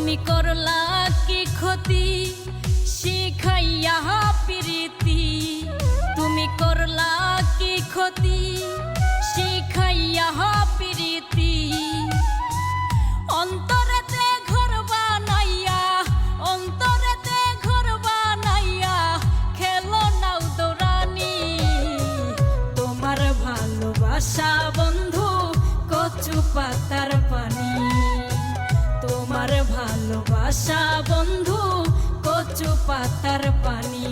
তুমি করলা কি ক্ষতি শিখাইয়া প্রীতি, তুমি করলা কি ক্ষতি শিখাইয়া প্রীতি। অন্তরেতে ঘর বানাইয়া, অন্তরেতে ঘর বানাইয়া খেলো নাও দৌড়ানি। তোমার ভালোবাসা বন্ধু কচু পাতার পানি, তোমার ভালোবাসা বন্ধু কচু পাতার পানি।